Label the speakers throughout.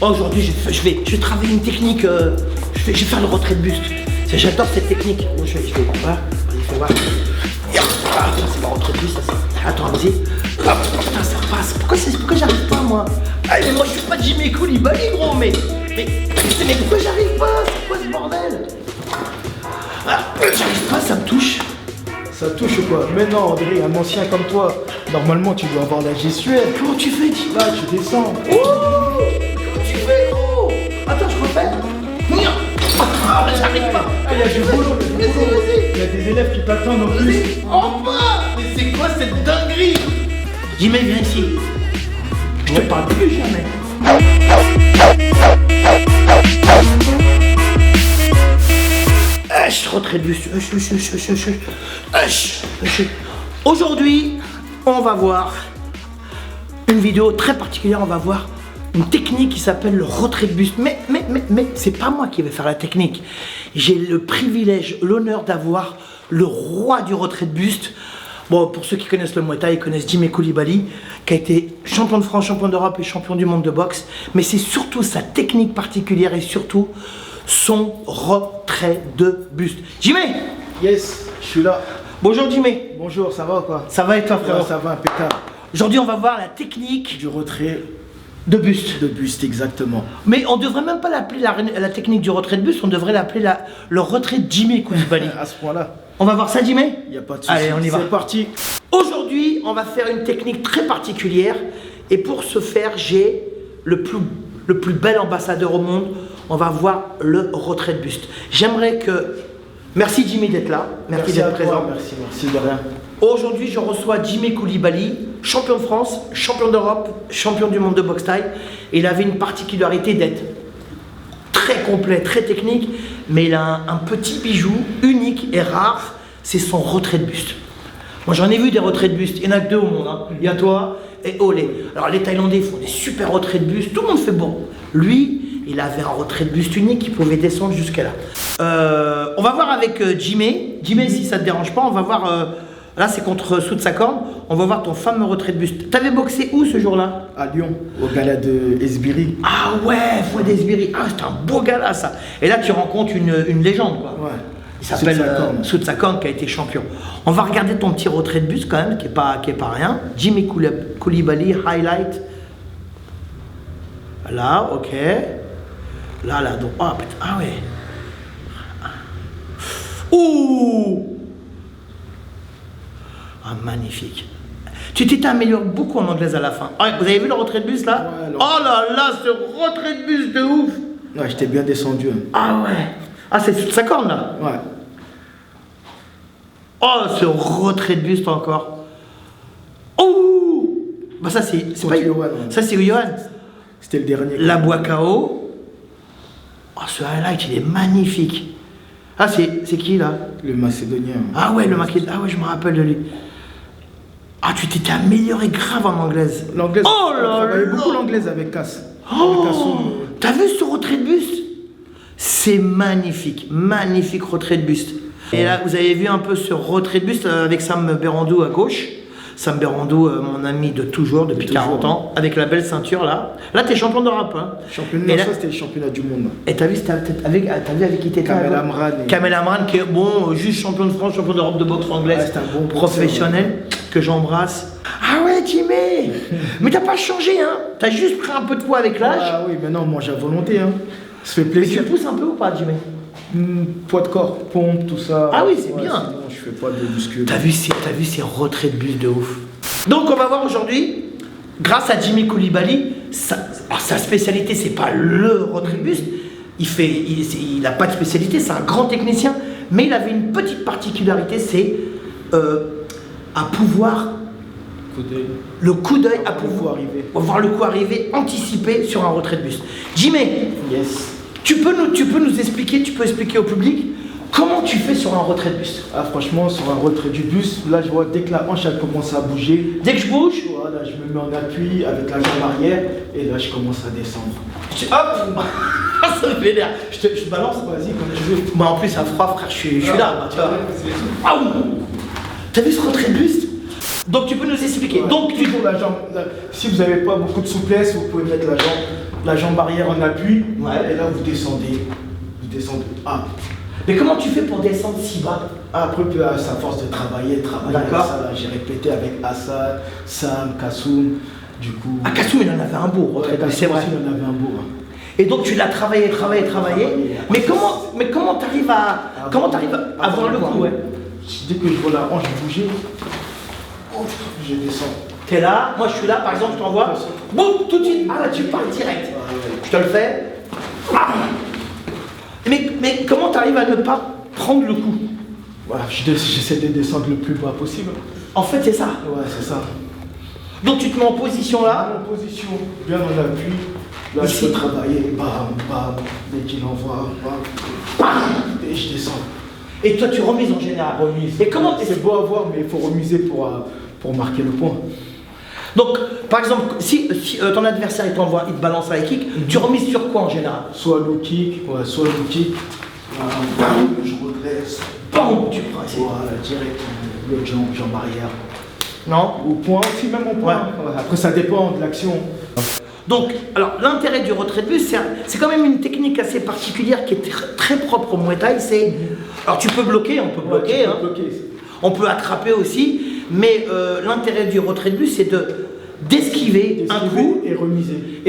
Speaker 1: Aujourd'hui, je vais travailler une technique. Je vais faire le retrait de buste. J'adore cette technique. Bon, je vais. Voilà. Vas-y, fais voir. Ah, c'est pas retrait de buste, ça. Attends, vas-y. Ah, putain, ça passe. Pourquoi j'arrive pas, moi? Ah, mais moi, je suis pas Jimmy Koulibaly, gros, mais pourquoi j'arrive pas? C'est quoi ce bordel? Ah, j'arrive pas, ça me touche.
Speaker 2: Ça touche ou quoi? Mais non, André, un ancien comme toi, normalement tu dois avoir la gestuelle.
Speaker 1: Comment tu fais, Jimmy?
Speaker 2: Là, tu descends.
Speaker 1: Oh! Comment tu fais, gros? Attends, je refais. Ah, j'arrive pas.
Speaker 2: Il y a du boulot, il y a des élèves qui t'attendent en plus.
Speaker 1: Enfin! Mais c'est quoi cette dinguerie? Jimmy, viens ici. Je te parle plus jamais. Retrait de buste. Aujourd'hui, on va voir une vidéo très particulière. On va voir une technique qui s'appelle le retrait de buste. Mais c'est pas moi qui vais faire la technique. J'ai le privilège, l'honneur d'avoir le roi du retrait de buste. Bon, pour ceux qui connaissent le Muay Thai, ils connaissent Jimmy Koulibaly, qui a été champion de France, champion d'Europe et champion du monde de boxe. Mais c'est surtout sa technique particulière et surtout son retrait de buste. Jimmy!
Speaker 2: Yes, je suis là.
Speaker 1: Bonjour Jimmy.
Speaker 2: Bonjour, ça va ou quoi?
Speaker 1: Ça va et toi, frère?
Speaker 2: Ouais, ça va, impeccable.
Speaker 1: Aujourd'hui, on va voir la technique
Speaker 2: Du retrait
Speaker 1: de buste.
Speaker 2: de buste, exactement.
Speaker 1: Mais on devrait même pas l'appeler la technique du retrait de buste, on devrait l'appeler le retrait de Jimmy Koulibaly.
Speaker 2: À ce point-là,
Speaker 1: On va voir ça, Jimmy?
Speaker 2: il n'y a pas de souci.
Speaker 1: Allez, on y va.
Speaker 2: C'est parti.
Speaker 1: Aujourd'hui, on va faire une technique très particulière. Et pour ce faire, j'ai le plus bel ambassadeur au monde. On va voir le retrait de buste. J'aimerais que... Merci Jimmy d'être là. Merci d'être présent.
Speaker 2: Merci de rien.
Speaker 1: Aujourd'hui, je reçois Jimmy Koulibaly, champion de France, champion d'Europe, champion du monde de boxe thaï. Et il avait une particularité d'être très complet, très technique, mais il a un petit bijou unique et rare, c'est son retrait de buste. Moi, j'en ai vu des retraits de buste, il y en a que deux au monde, hein. Il y a toi et Olé. Alors, les Thaïlandais font des super retraits de buste, tout le monde fait bon. Lui, il avait un retrait de buste unique qui pouvait descendre jusqu'à là. On va voir avec Jimmy. Jimmy, si ça te dérange pas, on va voir... là, c'est contre Soutsakorn. On va voir ton fameux retrait de buste. T'avais boxé où ce jour-là?
Speaker 2: À Lyon, au gala de Esbiri.
Speaker 1: Ah ouais, Fouad Esbiri. Ah, c'est un beau gala, ça. Et là, tu rencontres une légende, quoi.
Speaker 2: Ouais.
Speaker 1: Il s'appelle Soutsakorn, qui a été champion. On va regarder ton petit retrait de buste, quand même, qui est pas rien. Jimmy Koulibaly, highlight. Là, ok. Là, donc... Oh, putain, ah ouais. Ouh! Ah, magnifique. Tu t'étais amélioré beaucoup en anglaise à la fin. Ah, vous avez vu le retrait de buste là?
Speaker 2: Ouais,
Speaker 1: oh là là, ce retrait de buste de ouf!
Speaker 2: Ouais, j'étais bien descendu.
Speaker 1: Ah ouais. Ah, c'est Soutsakorn là?
Speaker 2: Ouais.
Speaker 1: Oh, ce retrait de buste encore. Oh! Bah ça c'est pas
Speaker 2: Johan.
Speaker 1: Ça c'est Johan.
Speaker 2: C'était le dernier.
Speaker 1: La bois KO. Oh, ce highlight, il est magnifique. Ah, c'est qui là?
Speaker 2: Le Macédonien.
Speaker 1: Ah ouais, le Macédonien. Ah ouais, je me rappelle de lui. Ah, tu t'étais amélioré grave en anglaise.
Speaker 2: L'anglaise.
Speaker 1: Oh là là.
Speaker 2: On travaillait beaucoup l'anglaise avec Cass.
Speaker 1: Oh, t'as vu ce retrait de buste? C'est magnifique, magnifique retrait de buste. Et là, vous avez vu un peu ce retrait de buste avec Sam Berandou à gauche. Sam Berandou, mon ami de toujours, depuis 40 ans, avec la belle ceinture là. Là, t'es champion d'Europe. Hein.
Speaker 2: Championnat, ça c'était le championnat du monde.
Speaker 1: Et t'as vu avec qui t'étais?
Speaker 2: Kamel Amran.
Speaker 1: Kamel Amran, qui est bon, juste champion de France, champion d'Europe de boxe anglaise.
Speaker 2: Ouais, c'est un bon
Speaker 1: professionnel que j'embrasse. Ah ouais, Jimmy. Mais t'as pas changé, hein. T'as juste pris un peu de poids avec l'âge.
Speaker 2: Ah oui, mais non, moi j'ai à volonté, hein. Ça fait plaisir.
Speaker 1: Mais tu pousses un peu ou pas, Jimmy?
Speaker 2: Poids de corps, pompe, tout ça.
Speaker 1: Ah oui, c'est bien.
Speaker 2: Sinon, je fais pas de muscu.
Speaker 1: T'as vu ces retraits de buste de ouf. Donc on va voir aujourd'hui, grâce à Jimmy Koulibaly, sa spécialité c'est pas le retrait de buste. Il n'a pas de spécialité, c'est un grand technicien, mais il avait une petite particularité, c'est à pouvoir le coup d'œil à pouvoir arriver. Voir le coup arriver, anticiper sur un retrait de buste. Jimmy,
Speaker 2: yes.
Speaker 1: Tu peux nous expliquer, tu peux expliquer au public comment tu fais sur un retrait de buste?
Speaker 2: Ah franchement, sur un retrait du buste, là je vois dès que la hanche elle commence à bouger.
Speaker 1: Dès que je bouge,
Speaker 2: voilà, je me mets en appui avec la jambe arrière et là je commence à descendre.
Speaker 1: Hop. Ça me fait l'air. Je te balance.
Speaker 2: Vas-y, comme tu veux.
Speaker 1: Moi en plus à froid frère, je suis là, tu vois. Ah ouh. T'as vu ce retrait de buste? Donc tu peux nous expliquer.
Speaker 2: Ouais.
Speaker 1: Donc
Speaker 2: toujours la jambe. Là, si vous n'avez pas beaucoup de souplesse, vous pouvez mettre la jambe la jambe arrière en appui,
Speaker 1: Ouais.
Speaker 2: et là vous descendez. Vous descendez. Ah.
Speaker 1: Mais comment tu fais pour descendre si bas?
Speaker 2: Après, à sa force de travailler.
Speaker 1: D'accord.
Speaker 2: Ça, là, j'ai répété avec Hassan, Sam, Kassoum. Du coup.
Speaker 1: Ah, Kassoum, il en avait un beau retrait de buste, c'est vrai.
Speaker 2: Il en avait un beau. Hein.
Speaker 1: Et donc tu l'as travaillé. Mais comment t'arrives à voir le coup, ouais?
Speaker 2: Dès que je vois la hanche bouger, je descends.
Speaker 1: T'es là, moi je suis là, par exemple, je t'envoie. Boum, tout de suite. Ah là, tu pars direct. Je te le fais. Ah. Mais comment t'arrives à ne pas prendre le coup?
Speaker 2: Voilà, j'essaie de descendre le plus bas possible.
Speaker 1: En fait, c'est ça.
Speaker 2: Ouais, c'est ça.
Speaker 1: Donc tu te mets en position là.
Speaker 2: En position, bien en appui. Là,
Speaker 1: Ici.
Speaker 2: je peux travailler. Bam, bam. Dès qu'il envoie, bam. Et je descends.
Speaker 1: Et toi, tu remises en général.
Speaker 2: Remise.
Speaker 1: Et comment
Speaker 2: C'est beau à voir, mais il faut remiser pour marquer le point.
Speaker 1: Donc, par exemple, si ton adversaire il t'envoie, il te balance la kick, tu remises sur quoi en général?
Speaker 2: Soit low kick, ouais, soit low kick. Bam, je redresse.
Speaker 1: Bam, tu prends ici.
Speaker 2: Voilà, direct. L'autre jambe arrière.
Speaker 1: Non?
Speaker 2: Au point aussi, même au point. Ouais, après, ça dépend de l'action.
Speaker 1: Donc, alors l'intérêt du retrait de buste, c'est quand même une technique assez particulière qui est très propre au Muay Thai. Alors tu peux bloquer, on peut bloquer, hein. On peut attraper aussi, mais l'intérêt du retrait de buste, c'est d'esquiver un coup
Speaker 2: et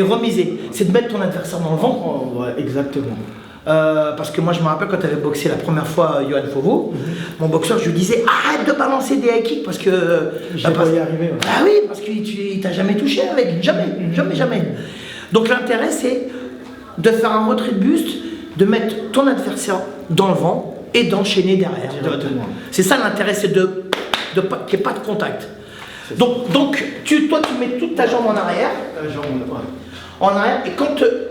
Speaker 2: remiser.
Speaker 1: C'est de mettre ton adversaire dans le ventre.
Speaker 2: Oh, ouais, exactement.
Speaker 1: Parce que moi je me rappelle quand tu avais boxé la première fois Johan Fauveau, mon boxeur, je lui disais arrête de balancer des high kicks parce que.
Speaker 2: J'ai pas y arriver. Ouais.
Speaker 1: Ah oui, parce qu'il t'a jamais touché avec. Jamais. Donc l'intérêt c'est de faire un retrait de buste, de mettre ton adversaire dans le vent et d'enchaîner derrière. C'est ça l'intérêt, c'est qu'il n'y ait pas de contact. Donc toi tu mets toute ta jambe en arrière.
Speaker 2: La jambe, ouais.
Speaker 1: En arrière, et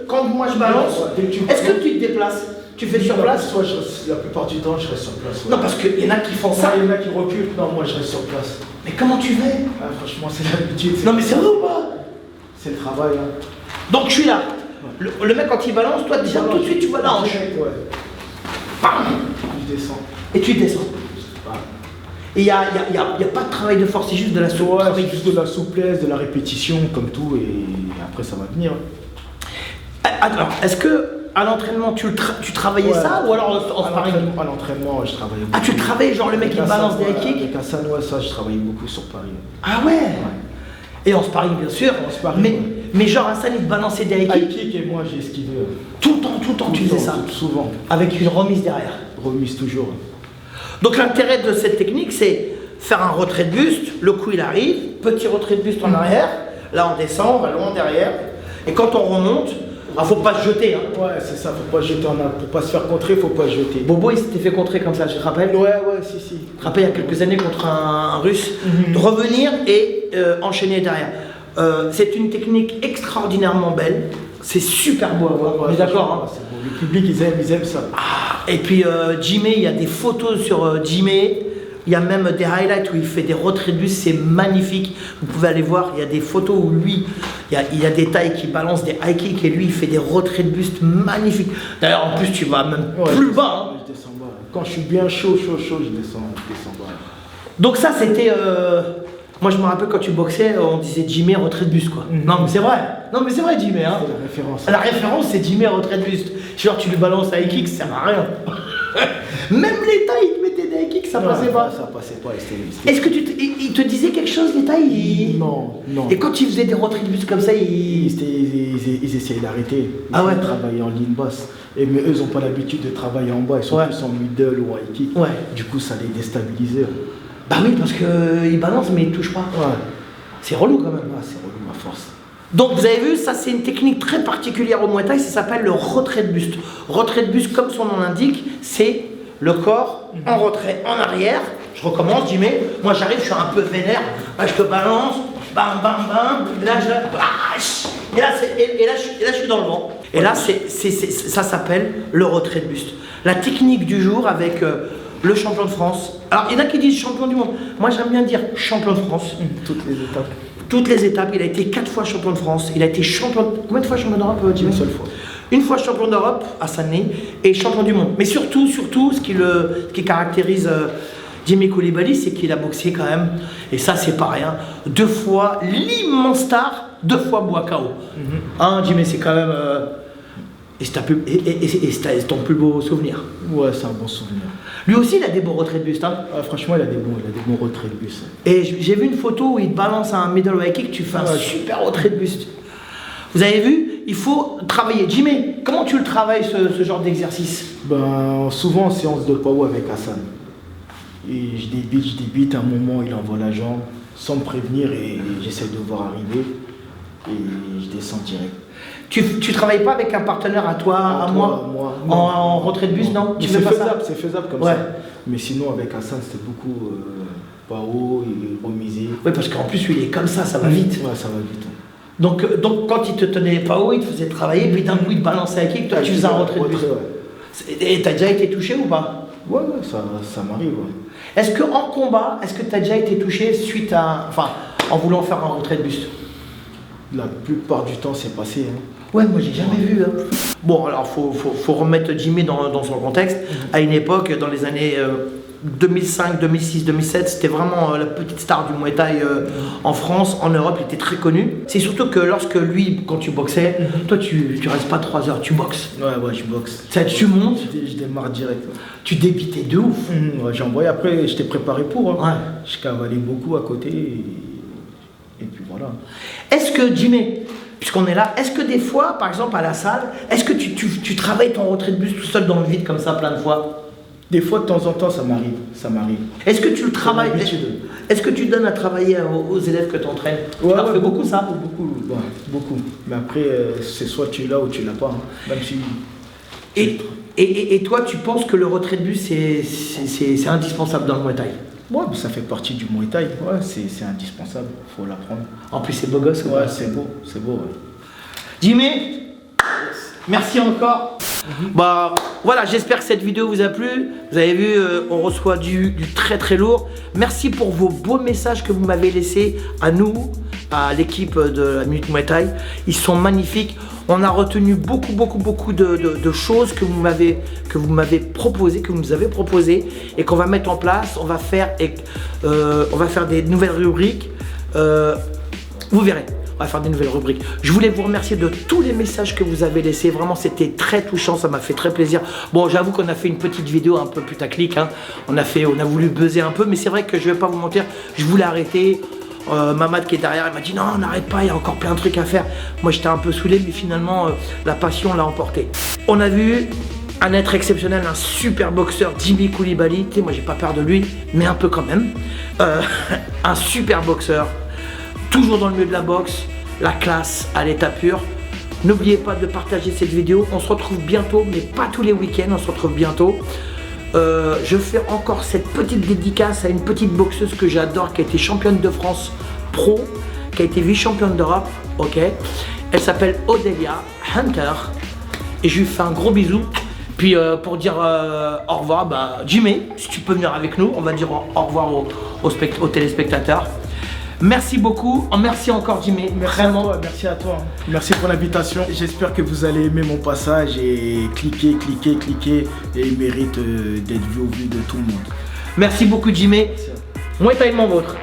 Speaker 1: quand moi je balance, est-ce que tu te déplaces? Tu fais sur place?
Speaker 2: Soit la plupart du temps, je reste sur place. Ouais.
Speaker 1: Non, parce qu'il y en a qui font ça.
Speaker 2: Il y en a qui reculent. Non, moi, je reste sur place.
Speaker 1: Mais comment tu fais?
Speaker 2: Ah, franchement, c'est l'habitude.
Speaker 1: Non, mais c'est vrai ou pas?
Speaker 2: C'est le travail. Hein.
Speaker 1: Donc je suis là. Le mec, quand il balance, toi, déjà tout de suite, tu vois la hanche.
Speaker 2: Ouais.
Speaker 1: Bam.
Speaker 2: Je descends.
Speaker 1: Et tu descends. Et il n'y a pas de travail de force, c'est juste de la souplesse.
Speaker 2: Ouais, juste de la souplesse, de la répétition, comme tout, et après ça va venir.
Speaker 1: Alors, est-ce que à l'entraînement tu travaillais ça ou alors en sparring?
Speaker 2: À l'entraînement, je travaillais beaucoup.
Speaker 1: Ah, tu travaillais, genre le mec il balance des high kicks?
Speaker 2: Avec Hassan, ouais, ça, je travaillais beaucoup sur Paris.
Speaker 1: Ah ouais. Et en sparring, bien sûr.
Speaker 2: En sparring,
Speaker 1: mais genre Hassan il te balançait des high
Speaker 2: High
Speaker 1: kicks?
Speaker 2: kick et moi j'ai esquivé.
Speaker 1: Tout le temps tu faisais ça?
Speaker 2: Souvent.
Speaker 1: Avec une remise derrière?
Speaker 2: Remise toujours.
Speaker 1: Donc l'intérêt de cette technique, c'est faire un retrait de buste, le coup il arrive, petit retrait de buste en arrière, là on descend, on va loin derrière, et quand on remonte, il faut pas se jeter. Hein.
Speaker 2: Ouais, c'est ça, faut pas se jeter, pour pas se faire contrer, faut pas se jeter.
Speaker 1: Bobo il s'était fait contrer comme ça, je te rappelle?
Speaker 2: Ouais, si.
Speaker 1: Je te rappelle il y a quelques années contre un russe, de revenir et enchaîner derrière. C'est une technique extraordinairement belle, c'est super beau à voir, on est d'accord? Hein.
Speaker 2: C'est beau. Le public ils aiment ça.
Speaker 1: Et puis Jimé, il y a des photos sur Jimé, il y a même des highlights où il fait des retraits de buste, c'est magnifique. Vous pouvez aller voir, il y a des photos où lui, il y a des tailles qui balancent des high kicks et lui il fait des retraits de buste magnifiques. D'ailleurs en plus tu vas même plus bas. Hein.
Speaker 2: Je descends bas. Quand je suis bien chaud, je descends bas.
Speaker 1: Donc ça c'était... Moi je me rappelle quand tu boxais, on disait Jimé retrait de buste quoi. Non mais c'est vrai. Non mais c'est vrai Jimé. Hein.
Speaker 2: C'est la référence.
Speaker 1: La référence c'est Jimé retrait de buste. Genre tu lui balances high kick, ça sert à rien. Même les tailles, ils te mettaient des high kicks, ça passait pas.
Speaker 2: Ça passait pas.
Speaker 1: Est-ce que il te disait quelque chose, les tailles?
Speaker 2: Non.
Speaker 1: Et quand ils faisaient des retraits de buste comme ça,
Speaker 2: ils essayaient d'arrêter. Ils travaillaient en ligne basse. Mais eux, ils n'ont pas l'habitude de travailler en bas. Ils sont plus en middle ou high kick.
Speaker 1: Ouais.
Speaker 2: Du coup, ça les déstabilisait.
Speaker 1: Bah oui, parce qu'ils balancent, mais ils ne touchent pas.
Speaker 2: Ouais.
Speaker 1: C'est relou quand même.
Speaker 2: Ouais, c'est relou, ma force.
Speaker 1: Donc vous avez vu, ça c'est une technique très particulière au Muay Thai, ça s'appelle le retrait de buste. Retrait de buste, comme son nom l'indique, c'est le corps en retrait, en arrière. Je recommence, Jimmy. Moi j'arrive, je suis un peu vénère. Là, je te balance, bam, bam, bam. Et là, je suis dans le vent. Et là, ça s'appelle le retrait de buste. La technique du jour avec le champion de France. Alors il y en a qui disent champion du monde. Moi j'aime bien dire champion de France.
Speaker 2: Toutes les étapes.
Speaker 1: Toutes les étapes, il a été 4 fois champion de France, il a été champion... Combien de fois champion d'Europe, Jimmy?
Speaker 2: Une seule fois.
Speaker 1: Une fois champion d'Europe à Sané et champion du monde. Mais surtout, ce qui caractérise Jimmy Coulibaly, c'est qu'il a boxé quand même, et ça c'est pas rien, 2 fois l'immense star, 2 fois Boakao. Hein, Jimmy, c'est quand même... Et c'est ton plus beau souvenir.
Speaker 2: Ouais, c'est un bon souvenir.
Speaker 1: Lui aussi, il a des bons retraits de buste. Hein.
Speaker 2: Franchement, il a des bons retraits de buste.
Speaker 1: Et j'ai vu une photo où il te balance un middleweight kick, tu fais un super retrait de buste. Vous avez vu, il faut travailler. Jimmy, comment tu le travailles ce genre d'exercice?
Speaker 2: Ben, souvent en séance de power avec Hassan. Et je débite, à un moment il envoie la jambe sans me prévenir et j'essaie de voir arriver et je descends direct.
Speaker 1: Tu travailles pas avec un partenaire à toi, à moi en retrait de buste, non?
Speaker 2: C'est faisable comme ça. Mais sinon avec Hassan c'était beaucoup pas haut et remisé.
Speaker 1: Oui, parce qu'en plus lui il est comme ça va vite.
Speaker 2: Ouais, ça va vite.
Speaker 1: Donc quand il te tenait pas haut, il te faisait travailler, puis d'un coup il te balançait un kick, toi tu faisais un retrait de buste. Et t'as déjà été touché ou pas?
Speaker 2: Ouais, ça m'arrive. Ouais.
Speaker 1: Est-ce qu'en combat, tu as déjà été touché suite à... Enfin, en voulant faire un retrait de buste?
Speaker 2: La plupart du temps c'est passé. Hein.
Speaker 1: Ouais, moi j'ai jamais vu. Hein. Bon, alors faut remettre Jimmy dans son contexte. À une époque, dans les années 2005, 2006, 2007, c'était vraiment la petite star du Muay Thai en France, en Europe, il était très connu. C'est surtout que lorsque lui, quand tu boxais, toi tu restes pas 3 heures, tu boxes.
Speaker 2: Ouais, je boxe.
Speaker 1: Tu montes,
Speaker 2: je démarre direct. Ouais.
Speaker 1: Tu débitais de ouf.
Speaker 2: Ouais, j'ai envoyé, après j'étais préparé pour. Hein.
Speaker 1: Ouais.
Speaker 2: Je cavalais beaucoup à côté et puis voilà.
Speaker 1: Est-ce que Jimmy, puisqu'on est là, est-ce que des fois, par exemple à la salle, est-ce que tu travailles ton retrait de buste tout seul dans le vide comme ça plein de fois?
Speaker 2: Des fois, de temps en temps, ça m'arrive.
Speaker 1: Est-ce que tu le travailles? Est-ce que tu donnes à travailler aux élèves que tu entraînes? Tu leur fais beaucoup ça?
Speaker 2: Beaucoup. Mais après, c'est soit tu l'as ou tu l'as pas. Hein. Même si...
Speaker 1: Et toi, tu penses que le retrait de buste, c'est indispensable dans le Muay Thai?
Speaker 2: Ouais, ça fait partie du Muay Thai. Ouais, c'est indispensable. Il faut l'apprendre.
Speaker 1: En plus, c'est beau gosse.
Speaker 2: Ouais, c'est beau. Ouais.
Speaker 1: Jimmy, merci encore. Bah voilà, j'espère que cette vidéo vous a plu. Vous avez vu, on reçoit du très très lourd. Merci pour vos beaux messages que vous m'avez laissés à nous, à l'équipe de la Minute Muay Thai. Ils sont magnifiques. On a retenu beaucoup de choses que vous m'avez proposé, que vous nous avez proposé et qu'on va mettre en place. On va faire des nouvelles rubriques. Vous verrez. On va faire des nouvelles rubriques. Je voulais vous remercier de tous les messages que vous avez laissés. Vraiment, c'était très touchant. Ça m'a fait très plaisir. Bon, j'avoue qu'on a fait une petite vidéo un peu putaclic. Hein. On a voulu buzzer un peu. Mais c'est vrai que je vais pas vous mentir. Je voulais arrêter. Mamad qui est derrière, elle m'a dit non, on n'arrête pas. Il y a encore plein de trucs à faire. Moi, j'étais un peu saoulé. Mais finalement, la passion l'a emporté. On a vu un être exceptionnel. Un super boxeur, Jimmy Coulibaly. Tu sais, moi, j'ai pas peur de lui. Mais un peu quand même. Un super boxeur. Toujours dans le milieu de la boxe, la classe à l'état pur. N'oubliez pas de partager cette vidéo. On se retrouve bientôt, mais pas tous les week-ends. On se retrouve bientôt. Je fais encore cette petite dédicace à une petite boxeuse que j'adore, qui a été championne de France pro, qui a été vice-championne d'Europe. Ok. Elle s'appelle Odelia Hunter. Et je lui fais un gros bisou. Puis pour dire au revoir, bah, Jimmy, si tu peux venir avec nous, on va dire au revoir aux téléspectateurs. Merci beaucoup, merci encore Jimmy.
Speaker 2: Merci à toi. Merci pour l'invitation. J'espère que vous allez aimer mon passage et cliquez. Et il mérite d'être vu au vu de tout le monde.
Speaker 1: Merci beaucoup Jimmy. Muay Thai mon vôtre.